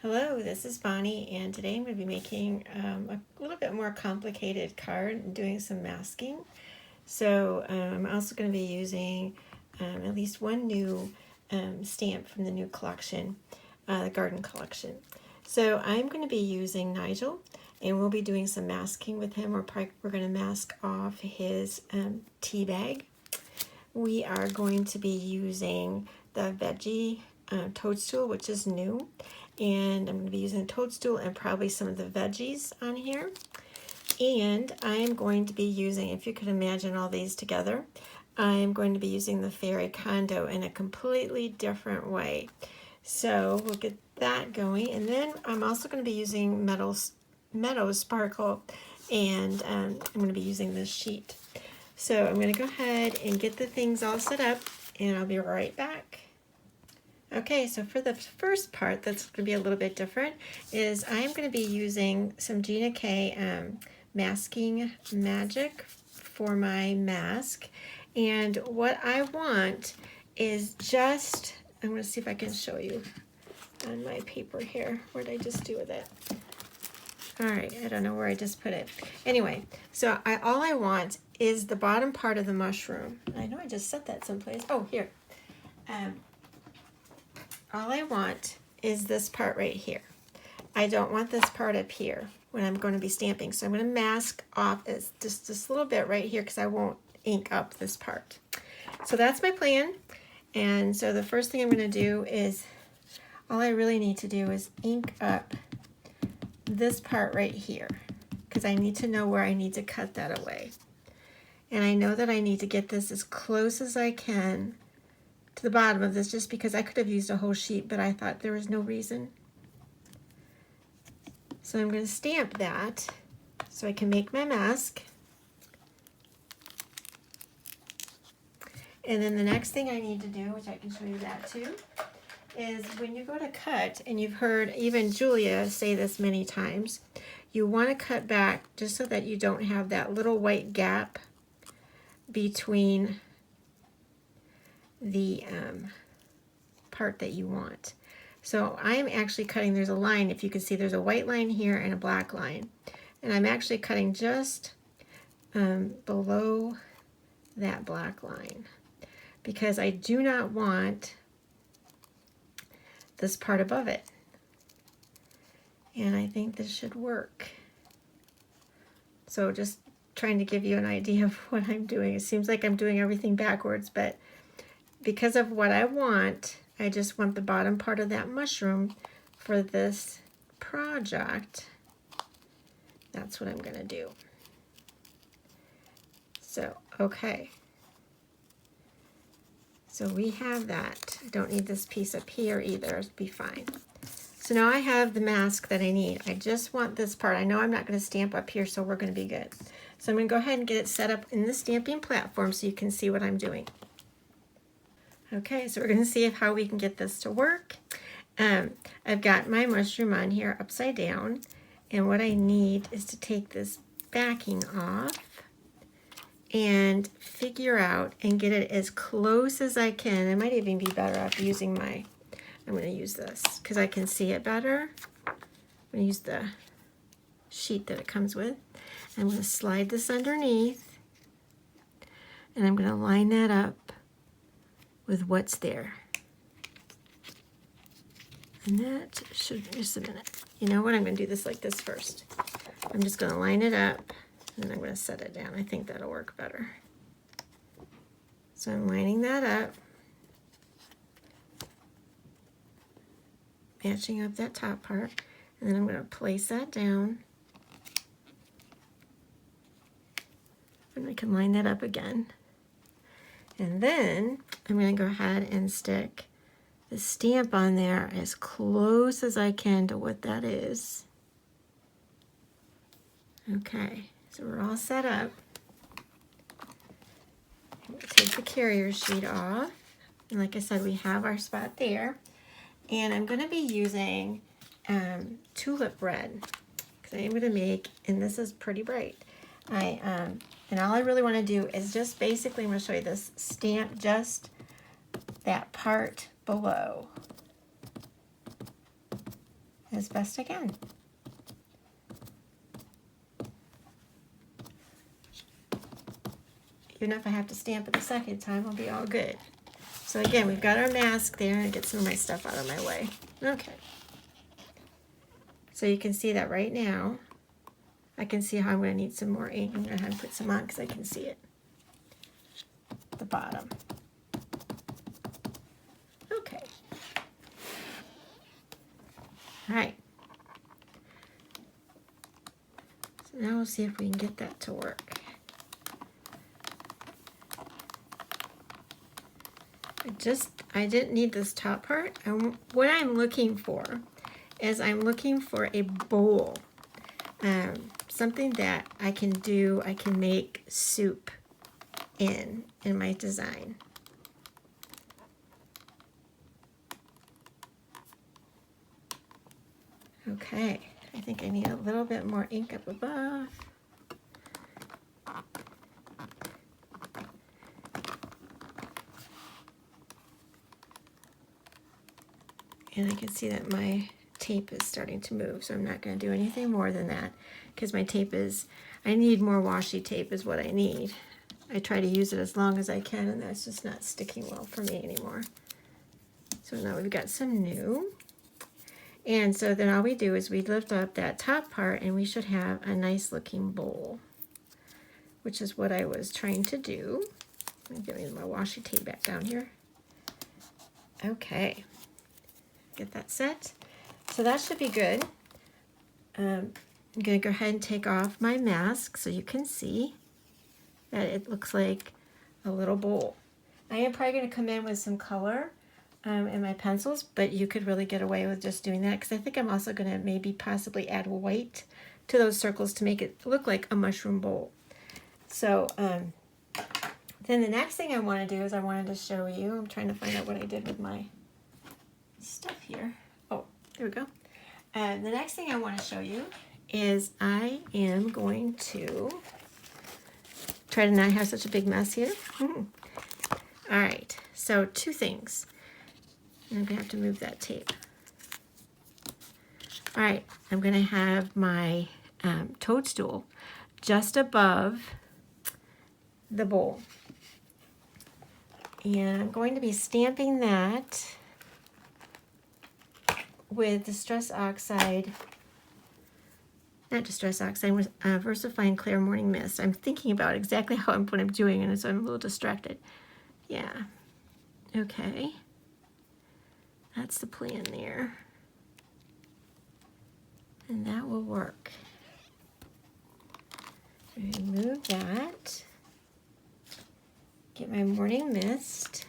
Hello, this is Bonnie, and today I'm going to be making a little bit more complicated card and doing some masking. So I'm also going to be using at least one new stamp from the new collection, the garden collection. So I'm going to be using Nigel, and we'll be doing some masking with him. We're going to mask off his tea bag. We are going to be using the Veggie Toadstool, which is new. And I'm going to be using Toadstool and probably some of the veggies on here. And I am going to be using, if you could imagine all these together, I am going to be using the fairy Condo in a completely different way. So we'll get that going. And then I'm also going to be using MeadowSparkle, and I'm going to be using this sheet. So I'm going to go ahead and get the things all set up, and I'll be right back. Okay, so for the first part that's going to be a little bit different is I am going to be using some Gina K masking magic for my mask. And what I want is just, I'm going to see if I can show you on my paper here. What did I just do with it? All right, I don't know where I just put it. Anyway, so all I want is the bottom part of the mushroom. I know I just set that someplace. Oh, here. All I want is this part right here. I don't want this part up here when I'm going to be stamping. So I'm going to mask off just this little bit right here because I won't ink up this part. So that's my plan. And so the first thing I'm going to do is, all I really need to do is ink up this part right here because I need to know where I need to cut that away. And I know that I need to get this as close as I can to the bottom of this, just because I could have used a whole sheet, but I thought there was no reason. So I'm going to stamp that so I can make my mask. And then the next thing I need to do, which I can show you that too, is when you go to cut, and you've heard even Julia say this many times, you want to cut back just so that you don't have that little white gap between the part that you want. So I'm actually cutting, there's a line, if you can see there's a white line here and a black line, and I'm actually cutting just below that black line because I do not want this part above it, and I think this should work. So just trying to give you an idea of what I'm doing. It seems like I'm doing everything backwards, but because of what I want, I just want the bottom part of that mushroom for this project. That's what I'm going to do. So, okay. So we have that. I don't need this piece up here either. It'll be fine. So now I have the mask that I need. I just want this part. I know I'm not going to stamp up here, so we're going to be good. So I'm going to go ahead and get it set up in the stamping platform so you can see what I'm doing. Okay, so we're going to see how we can get this to work. I've got my mushroom on here upside down, and what I need is to take this backing off and figure out and get it as close as I can. I might even be better off using I'm going to use this because I can see it better. I'm going to use the sheet that it comes with. I'm going to slide this underneath, and I'm going to line that up with what's there. And that should, just a minute. You know what, I'm going to do this like this first. I'm just going to line it up, and then I'm going to set it down. I think that'll work better. So I'm lining that up, matching up that top part, and then I'm going to place that down. And I can line that up again. And then I'm going to go ahead and stick the stamp on there as close as I can to what that is. Okay, so we're all set up. I'm going to take the carrier sheet off. And like I said, we have our spot there. And I'm going to be using tulip red because I am going to make, and this is pretty bright. And all I really want to do is just basically, I'm going to show you this, stamp just that part below. as best I can. Even if I have to stamp it the second time, I'll be all good. So again, we've got our mask there, and get some of my stuff out of my way. Okay. So you can see that right now, I can see how I'm going to need some more ink. I'm going to have to put some on because I can see it at the bottom. Okay. All right. So now we'll see if we can get that to work. I didn't need this top part. What I'm looking for is I'm looking for a bowl. Something that I can do, I can make soup in my design. Okay, I think I need a little bit more ink up above. And I can see that my tape is starting to move, so I'm not going to do anything more than that because my tape is, I need more washi tape is what I need. I try to use it as long as I can, and that's just not sticking well for me anymore. So now we've got some new. And so then all we do is we lift up that top part, and we should have a nice looking bowl, which is what I was trying to do. I'm getting my washi tape back down here. Okay. Get that set. So that should be good. I'm going to go ahead and take off my mask so you can see that it looks like a little bowl. I am probably going to come in with some color in my pencils, but you could really get away with just doing that because I think I'm also going to maybe possibly add white to those circles to make it look like a mushroom bowl. So then the next thing I want to do is I wanted to show you, I'm trying to find out what I did with my stuff here. Oh, there we go. The next thing I want to show you is I am going to try to not have such a big mess here. All right, so two things. I'm gonna have to move that tape. All right, I'm gonna have my toadstool just above the bowl. And I'm going to be stamping that with Distress Oxide, not Distress Oxide, with VersaFine Clear Morning Mist. I'm thinking about exactly what I'm doing, and so I'm a little distracted. Yeah, okay. That's the plan there. And that will work. Remove that. Get my morning mist.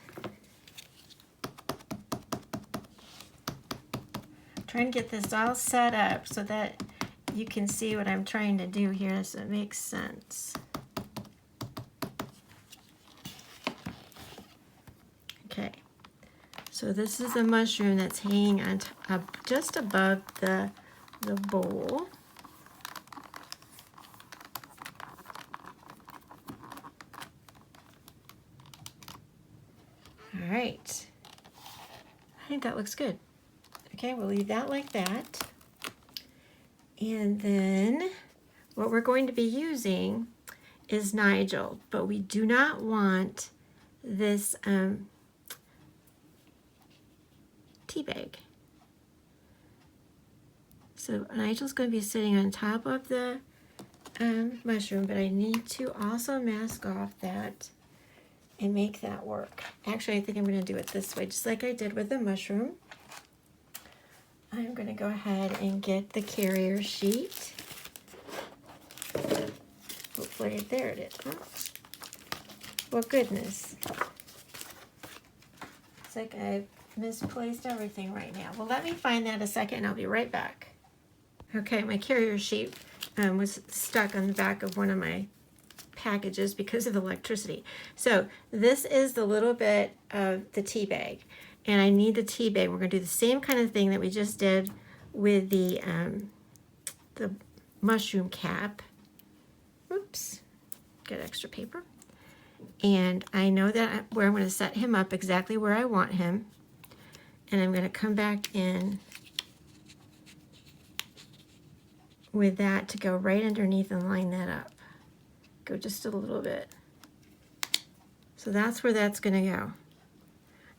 Trying to get this all set up so that you can see what I'm trying to do here so it makes sense. Okay, so this is a mushroom that's hanging on top, just above the bowl. All right, I think that looks good. Okay, we'll leave that like that. And then what we're going to be using is Nigel, but we do not want this tea bag. So Nigel's going to be sitting on top of the mushroom, but I need to also mask off that and make that work. Actually, I think I'm going to do it this way, just like I did with the mushroom. I'm going to go ahead and get the carrier sheet. Hopefully, there it is. Oh. Well, goodness. It's like I've misplaced everything right now. Well, let me find that a second and I'll be right back. Okay, my carrier sheet was stuck on the back of one of my packages because of the electricity. So this is the little bit of the tea bag. And I need the tea bag. We're going to do the same kind of thing that we just did with the mushroom cap. Oops, get extra paper. And I know that where I'm going to set him up exactly where I want him. And I'm going to come back in with that to go right underneath and line that up. Go just a little bit. So that's where that's going to go.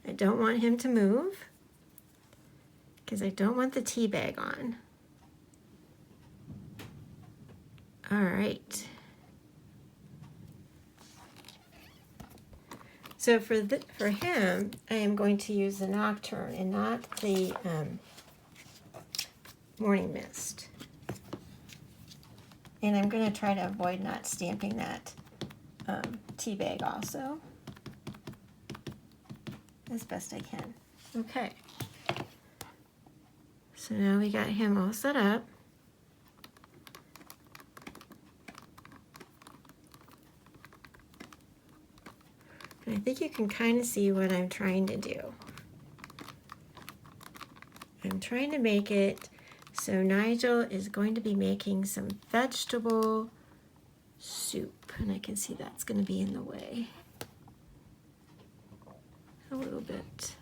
I don't want him to move because I don't want the tea bag on. All right. So for him, I am going to use the Nocturne and not the Morning Mist. And I'm going to try to avoid not stamping that tea bag also, as best I can. Okay. So now we got him all set up. And I think you can kind of see what I'm trying to do. I'm trying to make it so Nigel is going to be making some vegetable soup, and I can see that's going to be in the way a little bit.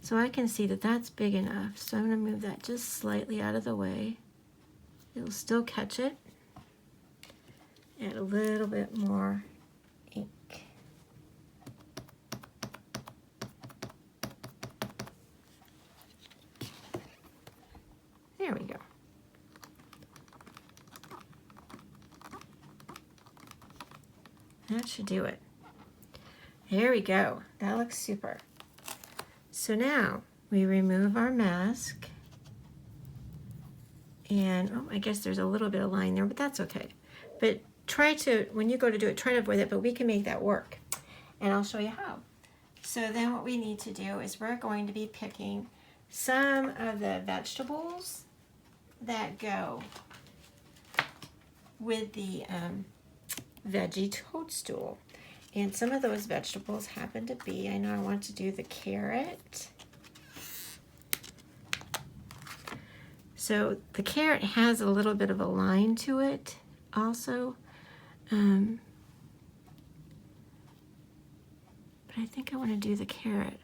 So I can see that that's big enough, so I'm going to move that just slightly out of the way. It'll still catch it. Add a little bit more ink. There we go. That should do it. There we go. That looks super. So now we remove our mask. And oh, I guess there's a little bit of line there, but that's okay. But try to, when you go to do it, try to avoid it, but we can make that work. And I'll show you how. So then what we need to do is we're going to be picking some of the vegetables that go with the Veggie Toadstool. And some of those vegetables happen to be, I know I want to do the carrot. So the carrot has a little bit of a line to it also. But I think I want to do the carrot.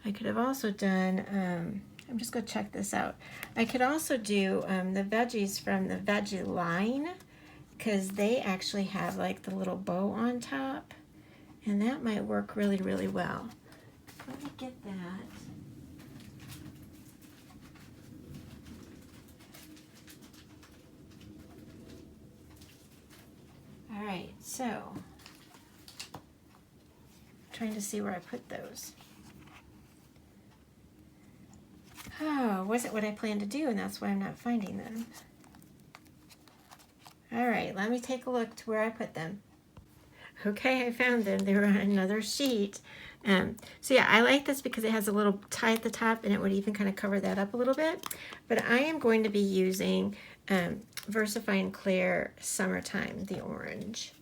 I could have also done, I'm just going to check this out. I could also do the veggies from the Veggie Line, because they actually have like the little bow on top, and that might work really, really well. Let me get that. All right, so I'm trying to see where I put those. Oh, wasn't what I planned to do, and that's why I'm not finding them. All right, let me take a look to where I put them. Okay, I found them. They were on another sheet. So yeah, I like this because it has a little tie at the top, and it would even kind of cover that up a little bit. But I am going to be using VersaFine Clear Summertime, the orange.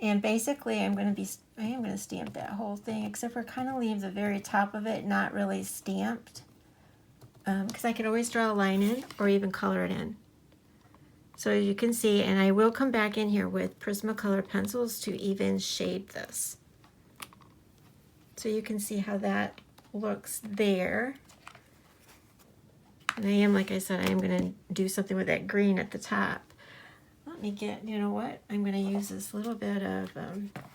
And basically, I am going to stamp that whole thing, except for kind of leave the very top of it not really stamped. Because I could always draw a line in or even color it in. So as you can see, and I will come back in here with Prismacolor pencils to even shade this. So you can see how that looks there. And I am, like I said, I am going to do something with that green at the top. Let me get, you know what? I'm going to use this little bit of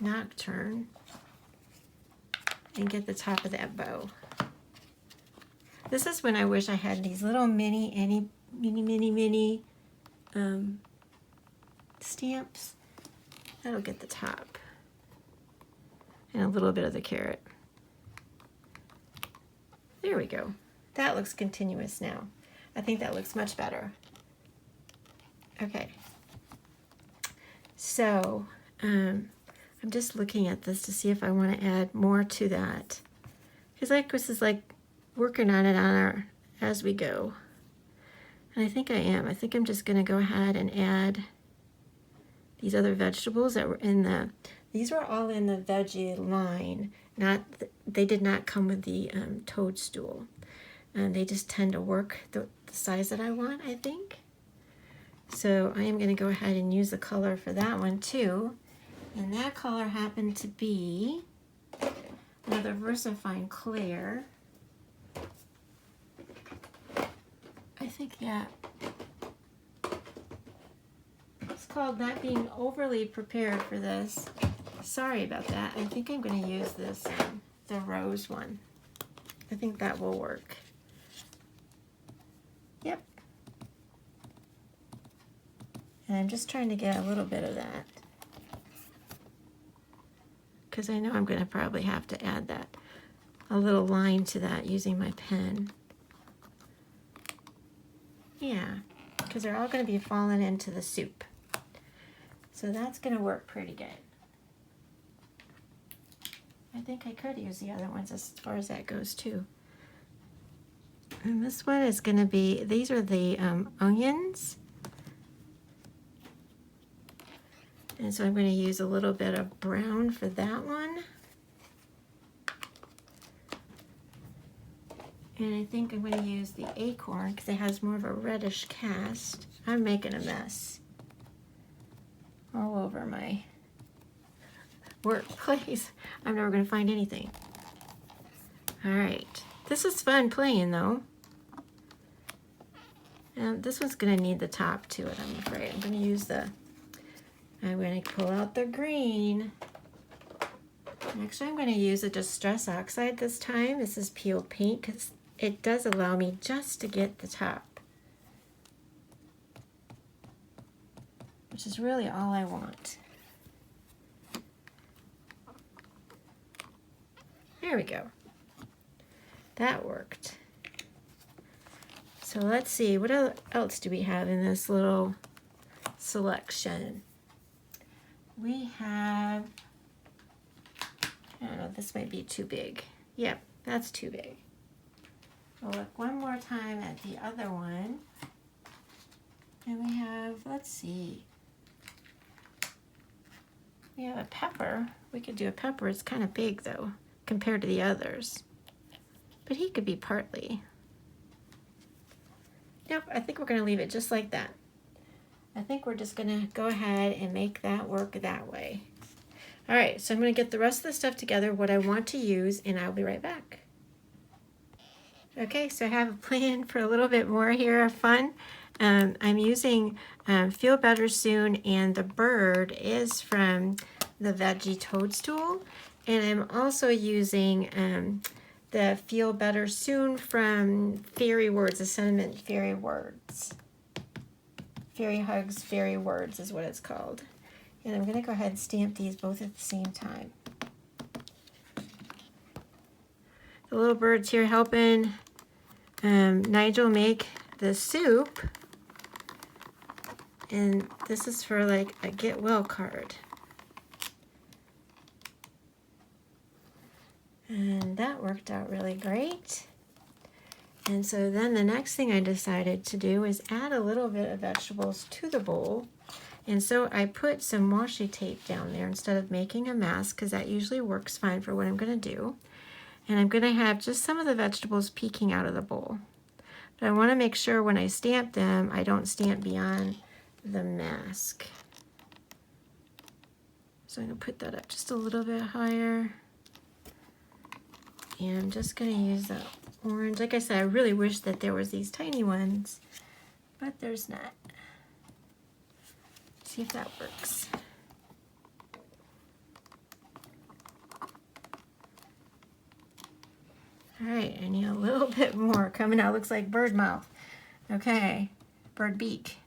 Nocturne and get the top of that bow. This is when I wish I had these little mini stamps. That'll get the top. And a little bit of the carrot. There we go. That looks continuous now. I think that looks much better. Okay. So, I'm just looking at this to see if I want to add more to that. Because this is like working on it as we go. And I think I am. I think I'm just going to go ahead and add these other vegetables that were in these were all in the Veggie Line. They did not come with the toadstool. And they just tend to work the size that I want, I think. So I am going to go ahead and use the color for that one too. And that color happened to be another VersaFine Clear. I think, yeah. called not being overly prepared for this. Sorry about that. I think I'm going to use this, the rose one. I think that will work. Yep. And I'm just trying to get a little bit of that, because I know I'm going to probably have to add that, a little line to that using my pen. Yeah, because they're all going to be falling into the soup. So that's going to work pretty good. I think I could use the other ones as far as that goes too. And this one is going to be, these are the onions. And so I'm going to use a little bit of brown for that one. And I think I'm going to use the acorn because it has more of a reddish cast. I'm making a mess all over my workplace. I'm never going to find anything. All right. This is fun playing though. And this one's going to need the top to it, I'm afraid. I'm going to use the, I'm going to pull out the green. Actually, I'm going to use a Distress Oxide this time. This is Peel Paint because it does allow me just to get the top, which is really all I want. There we go. That worked. So let's see, what else do we have in this little selection? We have, I don't know, this might be too big. Yep, that's too big. We'll look one more time at the other one. And we have, let's see, we have a pepper. We could do a pepper. It's kind of big though, compared to the others. But he could be partly. Nope, I think we're going to leave it just like that. I think we're just going to go ahead and make that work that way. All right, so I'm going to get the rest of the stuff together, what I want to use, and I'll be right back. Okay, so I have a plan for a little bit more here of fun. I'm using Feel Better Soon, and the bird is from the Veggie Toadstool. And I'm also using the Feel Better Soon from Fairy Words, the Sentiment Fairy Words. Fairy Hugs, Fairy Words is what it's called. And I'm going to go ahead and stamp these both at the same time. The little bird's here helping Nigel make the soup. And this is for like a get well card. And that worked out really great. And so then the next thing I decided to do is add a little bit of vegetables to the bowl. And so I put some washi tape down there instead of making a mask, because that usually works fine for what I'm going to do. And I'm going to have just some of the vegetables peeking out of the bowl. But I want to make sure when I stamp them, I don't stamp beyond the mask. So I'm going to put that up just a little bit higher. And I'm just going to use the orange. Like I said, I really wish that there was these tiny ones, but there's not. See if that works. All right, I need a little bit more coming out. Looks like bird mouth. Okay, bird beak.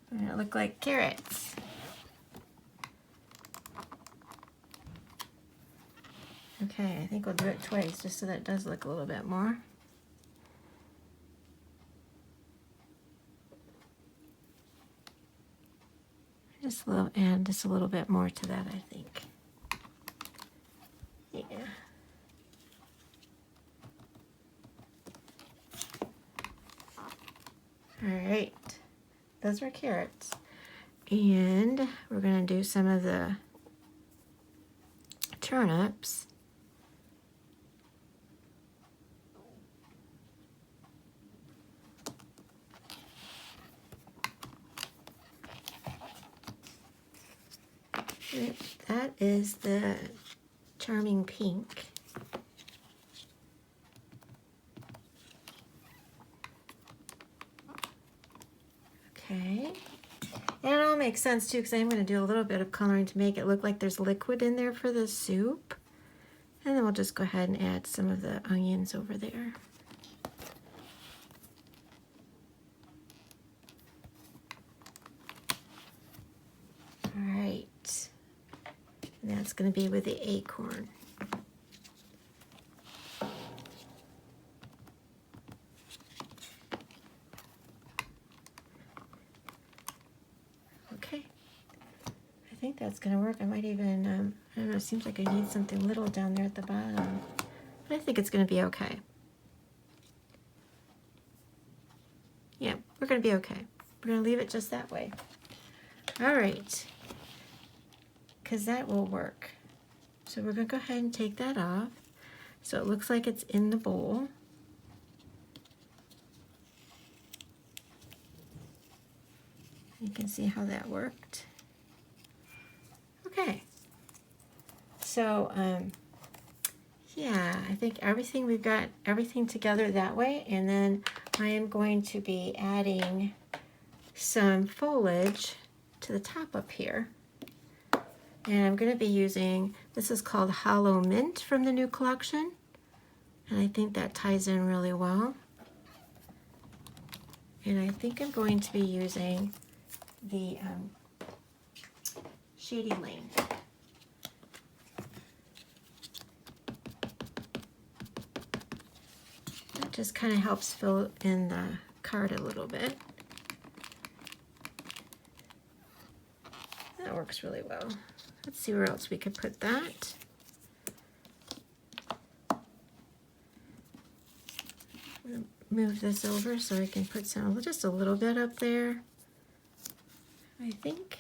And it look like carrots. Okay, I think we'll do it twice just so that it does look a little bit more. Add just a little bit more to that, I think. Yeah. All right, those were carrots. And we're gonna do some of the turnips. That is the charming pink. Okay, make sense too, because I'm going to do a little bit of coloring to make it look like there's liquid in there for the soup. And then we'll just go ahead and add some of the onions over there. All right, and that's going to be with the acorn. Okay, I think that's going to work. I might even, I don't know, it seems like I need something little down there at the bottom, but I think it's going to be okay. Yeah, we're going to be okay. We're going to leave it just that way. All right, because that will work. So we're going to go ahead and take that off. So it looks like it's in the bowl. You can see how that worked. Okay. So, yeah, I think we've got everything together that way. And then I am going to be adding some foliage to the top up here. And I'm going to be using, this is called Hollow Mint from the new collection. And I think that ties in really well. And I think I'm going to be using the Shady Lane. That just kind of helps fill in the card a little bit. That works really well. Let's see where else we could put that. I'm going to move this over so I can put some, just a little bit up there, I think.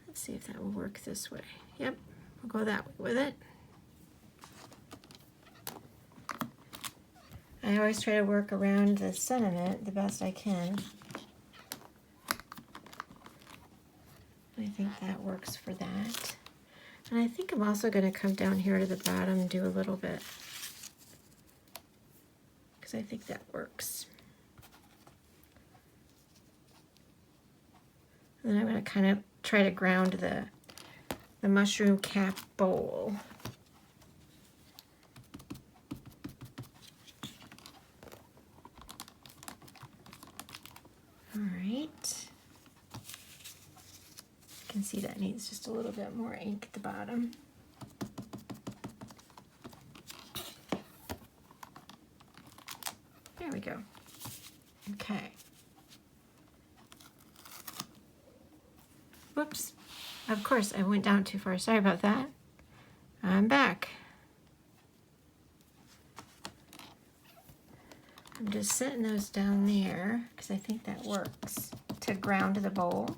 Let's see if that will work this way. Yep, we'll go that way with it. I always try to work around the sentiment the best I can. I think that works for that. And I think I'm also going to come down here to the bottom and do a little bit, because I think that works. And then I'm going to kind of try to ground the mushroom cap bowl. All right. You can see that needs just a little bit more ink at the bottom. There we go. Okay. Whoops. Of course, I went down too far. Sorry about that. I'm back. I'm just setting those down there because I think that works to ground the bowl.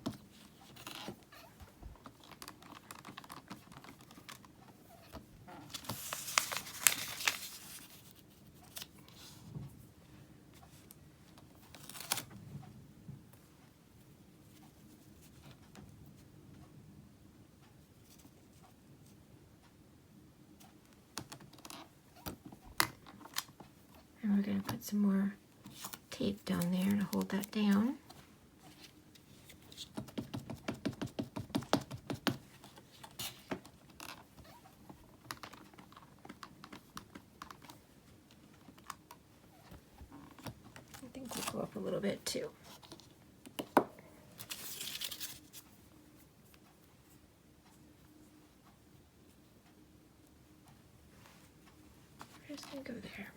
And we're going to put some more tape down there to hold that down. I think we'll go up a little bit too. We're just going to go there.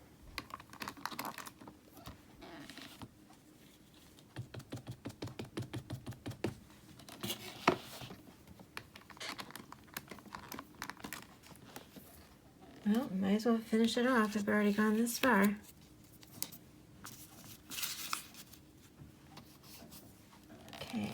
Well, might as well finish it off if we've already gone this far. Okay.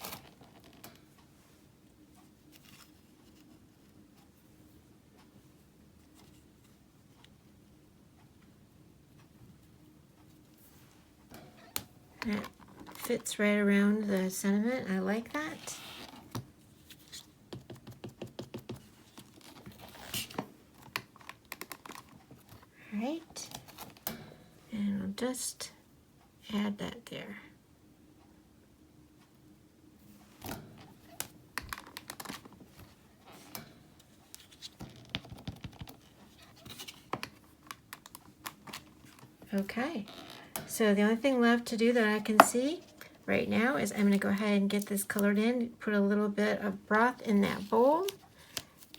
That fits right around the sentiment. I like that. Right. just add that there. Okay, so the only thing left to do that I can see right now is I'm going to go ahead and get this colored in, put a little bit of broth in that bowl,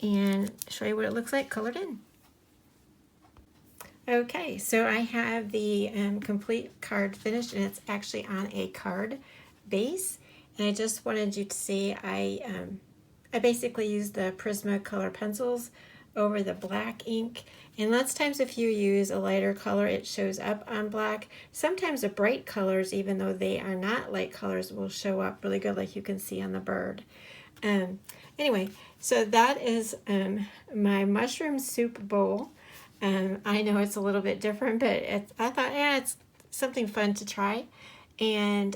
and show you what it looks like colored in. Okay, so I have the complete card finished, and it's actually on a card base. And I just wanted you to see I basically used the Prismacolor pencils over the black ink. And lots of times if you use a lighter color, it shows up on black. Sometimes the bright colors, even though they are not light colors, will show up really good, like you can see on the bird. Anyway, so that is my mushroom soup bowl. I know it's a little bit different, but I thought, yeah, it's something fun to try. And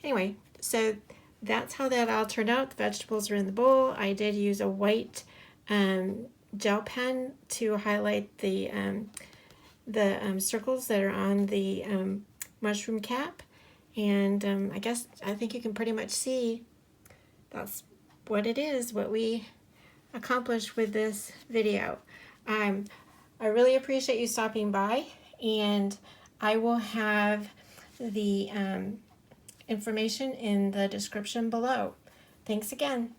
anyway, so that's how that all turned out. The vegetables are in the bowl. I did use a white gel pen to highlight the circles that are on the mushroom cap. And I think you can pretty much see that's what it is, what we accomplished with this video. I really appreciate you stopping by, and I will have the information in the description below. Thanks again.